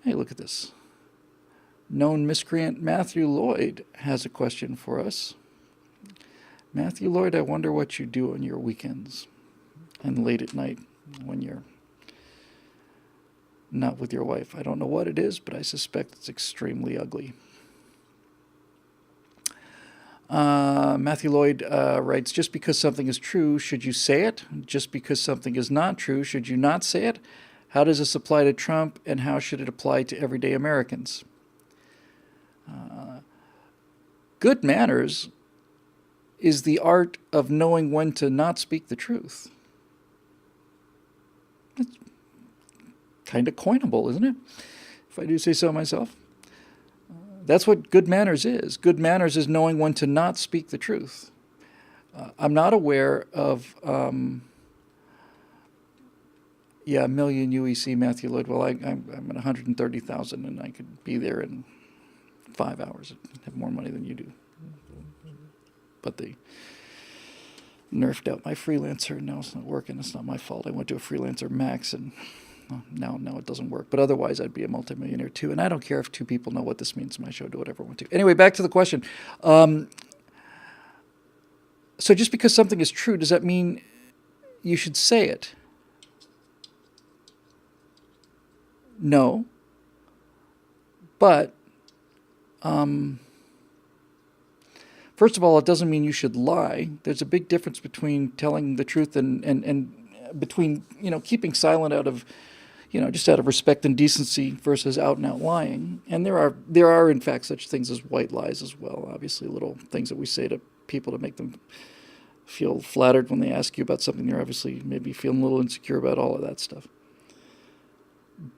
Hey, look at this. Known miscreant Matthew Lloyd has a question for us. Matthew Lloyd, I wonder what you do on your weekends and late at night when you're not with your wife. I don't know what it is, but I suspect it's extremely ugly. Matthew Lloyd writes, just because something is true, should you say it? Just because something is not true, should you not say it? How does this apply to Trump, and how should it apply to everyday Americans? Good manners is the art of knowing when to not speak the truth. It's kind of coinable, isn't it? If I do say so myself. That's what good manners is. Good manners is knowing when to not speak the truth. I'm not aware of, a million UEC, Matthew Lloyd. Well, I'm at 130,000, and I could be there in 5 hours and have more money than you do. But they nerfed out my freelancer, and now it's not working. It's not my fault. I went to a freelancer max, and now it doesn't work. But otherwise, I'd be a multimillionaire too. And I don't care if 2 people know what this means in my show. Do whatever I want to. Anyway, back to the question. So just because something is true, does that mean you should say it? No. But first of all, it doesn't mean you should lie. There's a big difference between telling the truth and between, keeping silent out of, just out of respect and decency versus out and out lying. And there are in fact such things as white lies as well. Obviously, little things that we say to people to make them feel flattered when they ask you about something. They're obviously maybe feeling a little insecure about all of that stuff.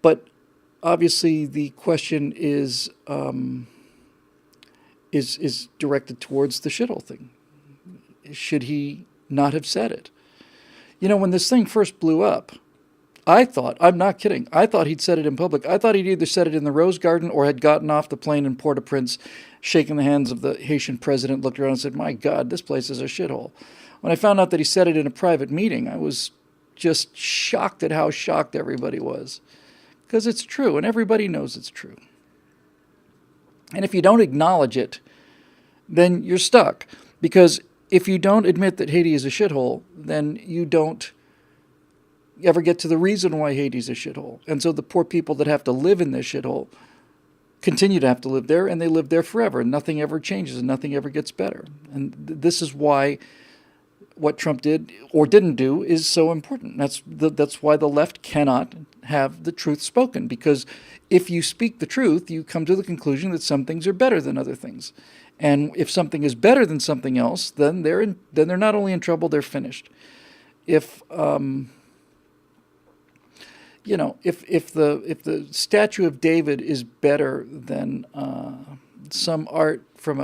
But obviously, the question is directed towards the shithole thing. Should he not have said it? When this thing first blew up, I thought, I'm not kidding, I thought he'd said it in public. I thought he'd either said it in the Rose Garden or had gotten off the plane in Port-au-Prince, shaking the hands of the Haitian president, looked around and said, my God, this place is a shithole. When I found out that he said it in a private meeting, I was just shocked at how shocked everybody was. Because it's true, and everybody knows it's true. And if you don't acknowledge it, then you're stuck. Because if you don't admit that Haiti is a shithole, then you don't ever get to the reason why Haiti's a shithole. And so the poor people that have to live in this shithole continue to have to live there, and they live there forever, and nothing ever changes, and nothing ever gets better. And this is why what Trump did or didn't do is so important. That's why the left cannot have the truth spoken, because if you speak the truth, you come to the conclusion that some things are better than other things. And if something is better than something else, then they're not only in trouble, they're finished. If if the statue of David is better than some art from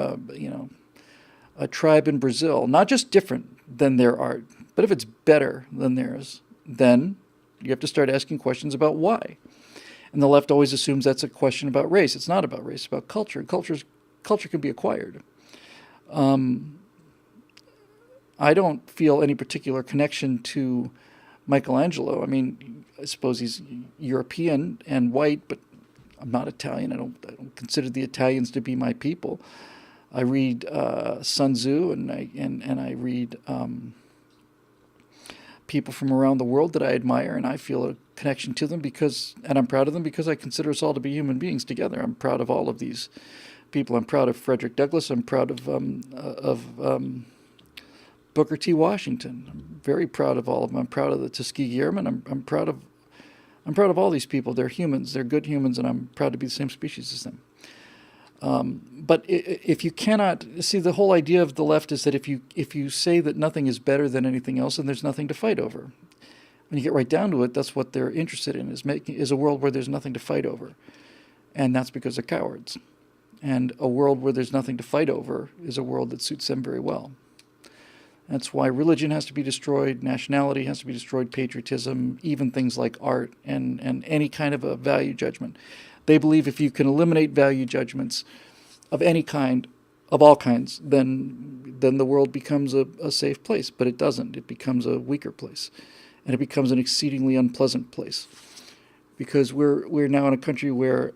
a tribe in Brazil, not just different than their art, but if it's better than theirs, then you have to start asking questions about why. And the left always assumes that's a question about race. It's not about race, it's about culture. Culture can be acquired. I don't feel any particular connection to Michelangelo. I mean, I suppose he's European and white, but I'm not Italian. I don't consider the Italians to be my people. I read Sun Tzu, and I read people from around the world that I admire, and I feel a connection to them and I'm proud of them because I consider us all to be human beings together. I'm proud of all of these people. I'm proud of Frederick Douglass. I'm proud of Booker T. Washington. I'm very proud of all of them. I'm proud of the Tuskegee Airmen. I'm proud of all these people. They're humans. They're good humans, and I'm proud to be the same species as them. But if you cannot see, the whole idea of the left is that if you say that nothing is better than anything else, then there's nothing to fight over. When you get right down to it, that's what they're interested in, is a world where there's nothing to fight over, and that's because they're cowards. And a world where there's nothing to fight over is a world that suits them very well. That's why religion has to be destroyed, nationality has to be destroyed, patriotism, even things like art and any kind of a value judgment. They believe if you can eliminate value judgments of any kind, of all kinds, then the world becomes a safe place. But it doesn't. It becomes a weaker place. And it becomes an exceedingly unpleasant place because we're now in a country where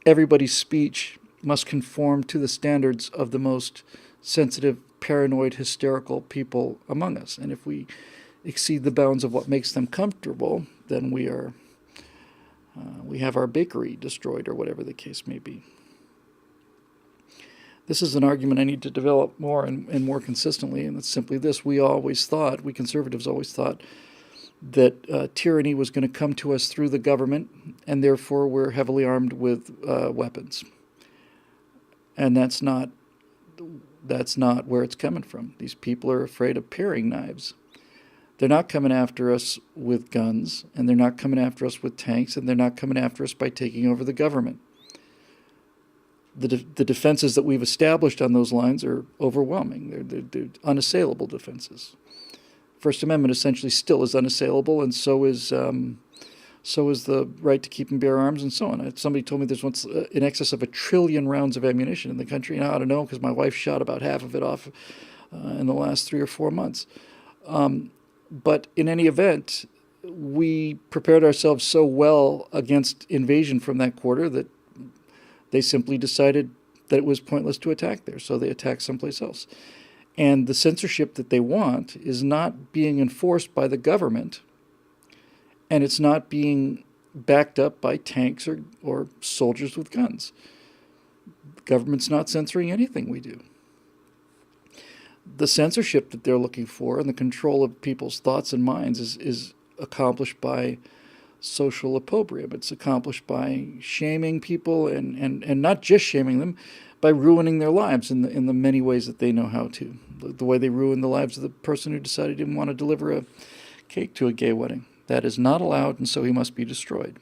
everybody's speech must conform to the standards of the most sensitive, paranoid, hysterical people among us. And if we exceed the bounds of what makes them comfortable, then we have our bakery destroyed, or whatever the case may be. This is an argument I need to develop more and more consistently, and it's simply this. We conservatives always thought, that tyranny was going to come to us through the government, and therefore we're heavily armed with weapons. And that's not where it's coming from. These people are afraid of paring knives. They're not coming after us with guns, and they're not coming after us with tanks, and they're not coming after us by taking over the government. The defenses that we've established on those lines are overwhelming. They're unassailable defenses. First Amendment essentially still is unassailable, and so is the right to keep and bear arms, and so on. Somebody told me there's once in excess of 1 trillion rounds of ammunition in the country, and I ought to know because my wife shot about half of it off in the last 3 or 4 months. But in any event, we prepared ourselves so well against invasion from that quarter that they simply decided that it was pointless to attack there, so they attacked someplace else. And the censorship that they want is not being enforced by the government, and it's not being backed up by tanks or soldiers with guns. The government's not censoring anything we do. The censorship that they're looking for and the control of people's thoughts and minds is accomplished by social opprobrium. It's accomplished by shaming people and not just shaming them, by ruining their lives in the many ways that they know how to. The way they ruin the lives of the person who decided he didn't want to deliver a cake to a gay wedding. That is not allowed, and so he must be destroyed.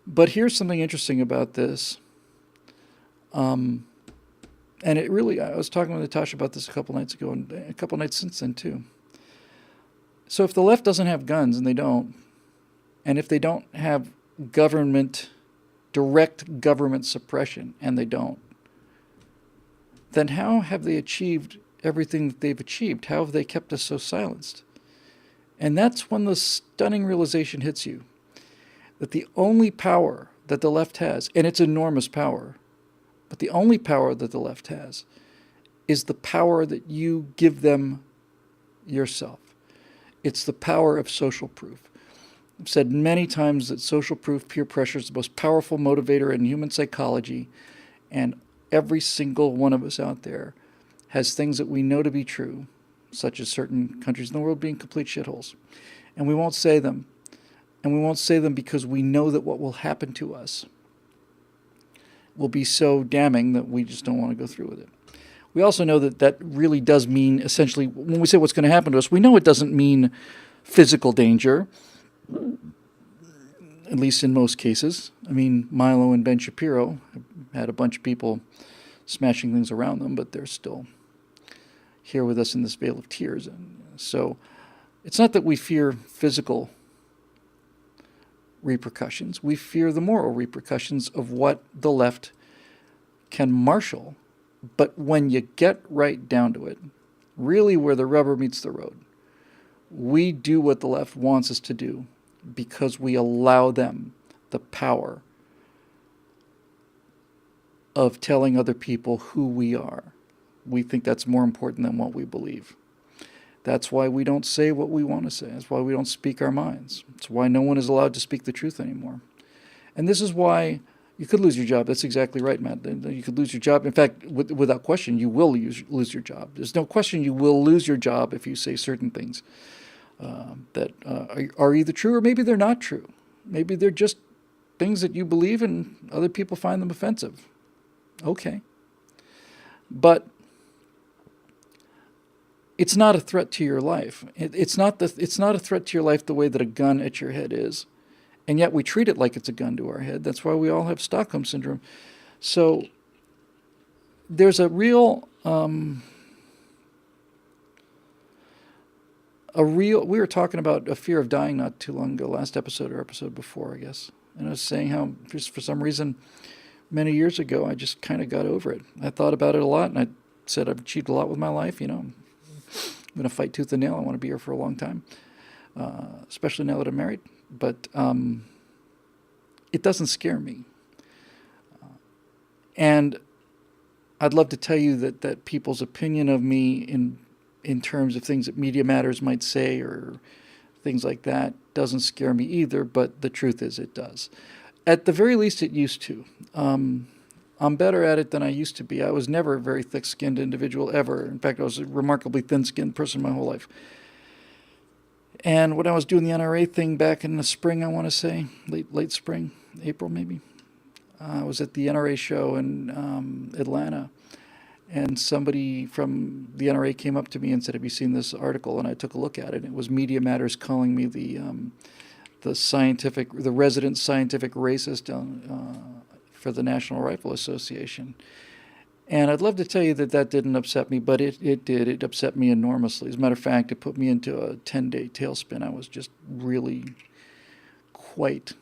But here's something interesting about this. And it really, I was talking with Natasha about this a couple nights ago, and a couple nights since then too. So if the left doesn't have guns, and they don't, and if they don't have direct government suppression, and they don't, then how have they achieved everything that they've achieved? How have they kept us so silenced? And that's when the stunning realization hits you that the only power that the left has, and it's enormous power, but the only power that the left has is the power that you give them yourself. It's the power of social proof. I've said many times that social proof, peer pressure, is the most powerful motivator in human psychology, and every single one of us out there has things that we know to be true, such as certain countries in the world being complete shitholes. And we won't say them. And we won't say them because we know that what will happen to us will be so damning that we just don't want to go through with it. We also know that that really does mean, essentially, when we say what's going to happen to us, we know it doesn't mean physical danger, at least in most cases. I mean, Milo and Ben Shapiro had a bunch of people smashing things around them, but they're still here with us in this vale of tears. And so it's not that we fear physical repercussions. We fear the moral repercussions of what the left can marshal. But when you get right down to it, really where the rubber meets the road, we do what the left wants us to do because we allow them the power of telling other people who we are. We think that's more important than what we believe. That's why we don't say what we want to say. That's why we don't speak our minds. It's why no one is allowed to speak the truth anymore. And this is why you could lose your job. That's exactly right, Matt. You could lose your job. In fact, without question, you will lose your job. There's no question you will lose your job if you say certain things that are either true or maybe they're not true. Maybe they're just things that you believe and other people find them offensive. Okay. But it's not a threat to your life. It's not a threat to your life the way that a gun at your head is. And yet we treat it like it's a gun to our head. That's why we all have Stockholm Syndrome. So there's a real, we were talking about a fear of dying not too long ago, last episode or episode before, I guess. And I was saying how, just for some reason, many years ago, I just kind of got over it. I thought about it a lot, and I said I've achieved a lot with my life, I'm going to fight tooth and nail. I want to be here for a long time. especially now that I'm married. But it doesn't scare me. And I'd love to tell you that people's opinion of me in terms of things that Media Matters might say or things like that doesn't scare me either, but the truth is it does. At the very least, it used to. I'm better at it than I used to be. I was never a very thick-skinned individual, ever. In fact, I was a remarkably thin-skinned person my whole life. And when I was doing the NRA thing back in the spring, I want to say, late spring, April maybe, I was at the NRA show in Atlanta, and somebody from the NRA came up to me and said, "Have you seen this article?" And I took a look at it. It was Media Matters calling me the resident scientific racist for the National Rifle Association. And I'd love to tell you that didn't upset me, but it did. It upset me enormously. As a matter of fact, it put me into a 10-day tailspin. I was just really quite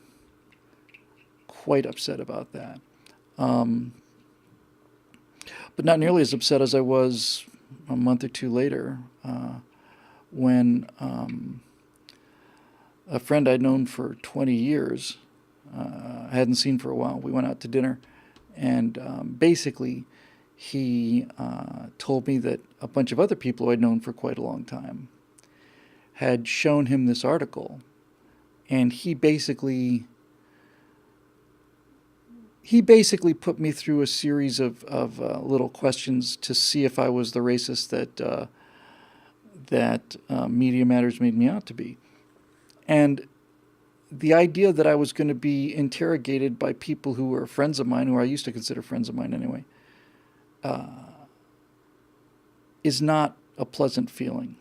upset about that. But not nearly as upset as I was a month or two later when a friend I'd known for 20 years, I hadn't seen for a while. We went out to dinner, and basically he told me that a bunch of other people who I'd known for quite a long time had shown him this article, and he basically put me through a series of little questions to see if I was the racist that Media Matters made me out to be. And the idea that I was going to be interrogated by people who were friends of mine, who I used to consider friends of mine anyway, is not a pleasant feeling.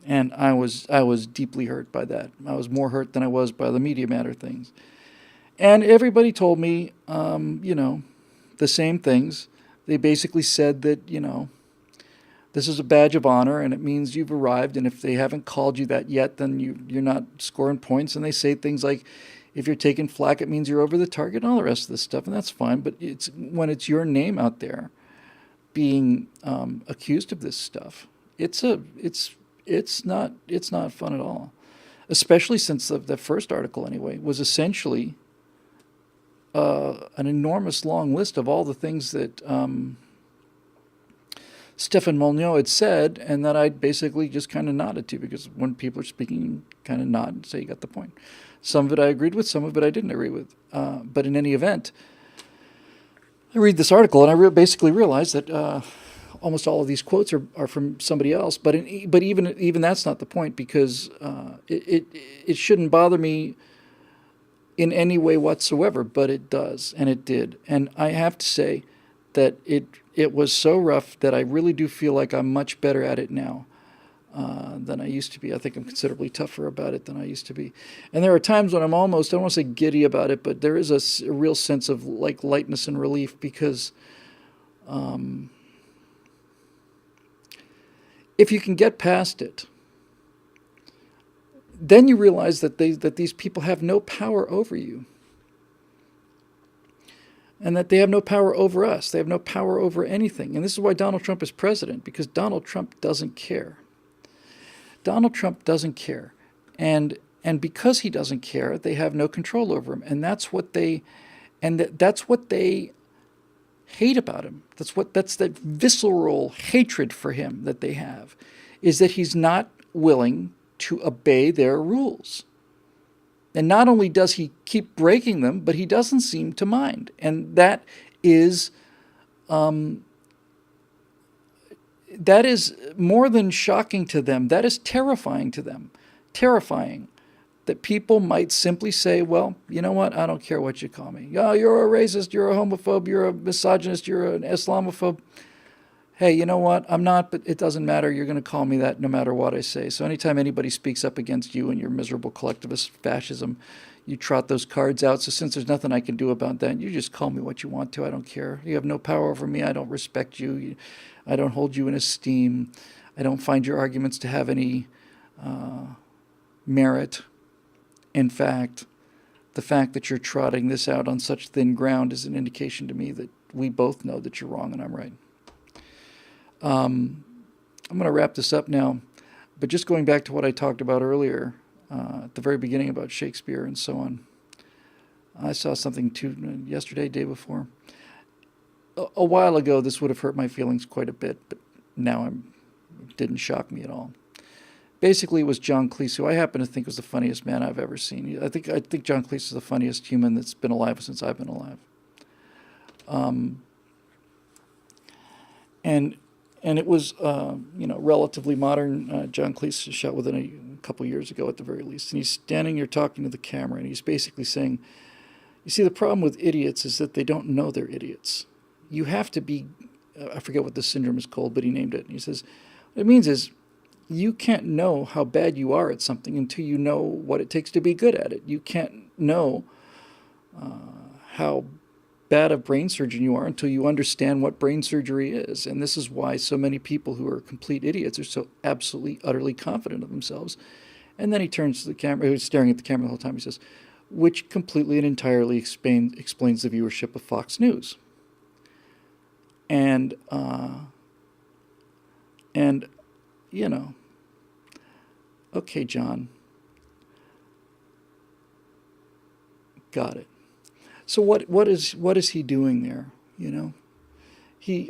And I was deeply hurt by that. I was more hurt than I was by the Media Matter things. And everybody told me, the same things. They basically said that, this is a badge of honor and it means you've arrived. And if they haven't called you that yet, then you're not scoring points. And they say things like, if you're taking flack, it means you're over the target and all the rest of this stuff. And that's fine. But when it's your name out there being accused of this stuff, it's not fun at all. Especially since the first article anyway was essentially an enormous long list of all the things that Stefan Molyneux had said, and that I basically just kind of nodded to, because when people are speaking, you kind of nod and say you got the point. Some of it I agreed with, some of it I didn't agree with. But in any event, I read this article and I basically realize that almost all of these quotes are from somebody else. But even that's not the point, because it shouldn't bother me in any way whatsoever, but it does, and it did. And I have to say that it was so rough that I really do feel like I'm much better at it now than I used to be. I think I'm considerably tougher about it than I used to be. And there are times when I'm almost, I don't want to say giddy about it, but there is a real sense of like lightness and relief, because if you can get past it, then you realize that these people have no power over you. And that they have no power over us. They have no power over anything. And this is why Donald Trump is president, because Donald Trump doesn't care. Donald Trump doesn't care. And because he doesn't care, they have no control over him. And that's what they hate about him. That's that visceral hatred for him that they have, is that he's not willing to obey their rules. And not only does he keep breaking them, but he doesn't seem to mind. And that is more than shocking to them. That is terrifying to them. Terrifying that people might simply say, well, you know what? I don't care what you call me. Oh, you're a racist, you're a homophobe, you're a misogynist, you're an Islamophobe. Hey, you know what? I'm not, but it doesn't matter. You're going to call me that no matter what I say. So anytime anybody speaks up against you and your miserable collectivist fascism, you trot those cards out. So since there's nothing I can do about that, you just call me what you want to. I don't care. You have no power over me. I don't respect you. I don't hold you in esteem. I don't find your arguments to have any merit. In fact, the fact that you're trotting this out on such thin ground is an indication to me that we both know that you're wrong and I'm right. I'm going to wrap this up now, but just going back to what I talked about earlier, at the very beginning about Shakespeare and so on. I saw something too yesterday, day before. A while ago, this would have hurt my feelings quite a bit, but now it didn't shock me at all. Basically, it was John Cleese, who I happen to think was the funniest man I've ever seen. I think John Cleese is the funniest human that's been alive since I've been alive. And it was relatively modern. John Cleese shot within a couple years ago at the very least, and he's standing here talking to the camera, and he's basically saying, "You see, the problem with idiots is that they don't know they're idiots. You have to be." I forget what the syndrome is called, but he named it. And he says, "What it means is, you can't know how bad you are at something until you know what it takes to be good at it. You can't know how bad a brain surgeon you are until you understand what brain surgery is. And this is why so many people who are complete idiots are so absolutely, utterly confident of themselves." And then he turns to the camera, who's staring at the camera the whole time. He says, "Which completely and entirely explains the viewership of Fox News." And okay, John, got it. So what is he doing there?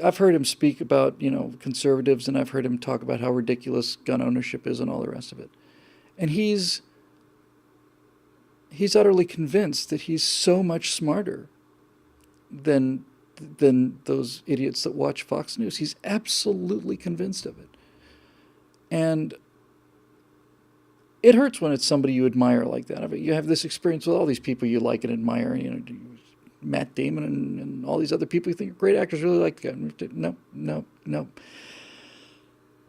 I've heard him speak about conservatives, and I've heard him talk about how ridiculous gun ownership is and all the rest of it, and he's utterly convinced that he's so much smarter than those idiots that watch Fox News. He's absolutely convinced of it. And it hurts when it's somebody you admire like that. I mean, you have this experience with all these people you like and admire, Matt Damon and all these other people you think are great actors, really like the guy. No.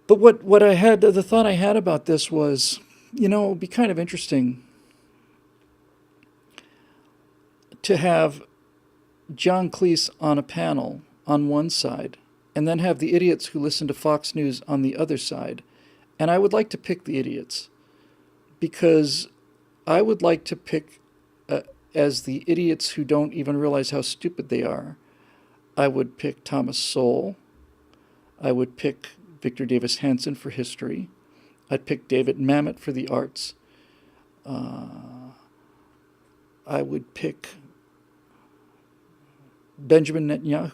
But the thought I had about this was, it would be kind of interesting to have John Cleese on a panel on one side, and then have the idiots who listen to Fox News on the other side. And I would like to pick the idiots, because I would like to pick, as the idiots who don't even realize how stupid they are, I would pick Thomas Sowell. I would pick Victor Davis Hanson for history. I'd pick David Mamet for the arts. I would pick Benjamin Netanyahu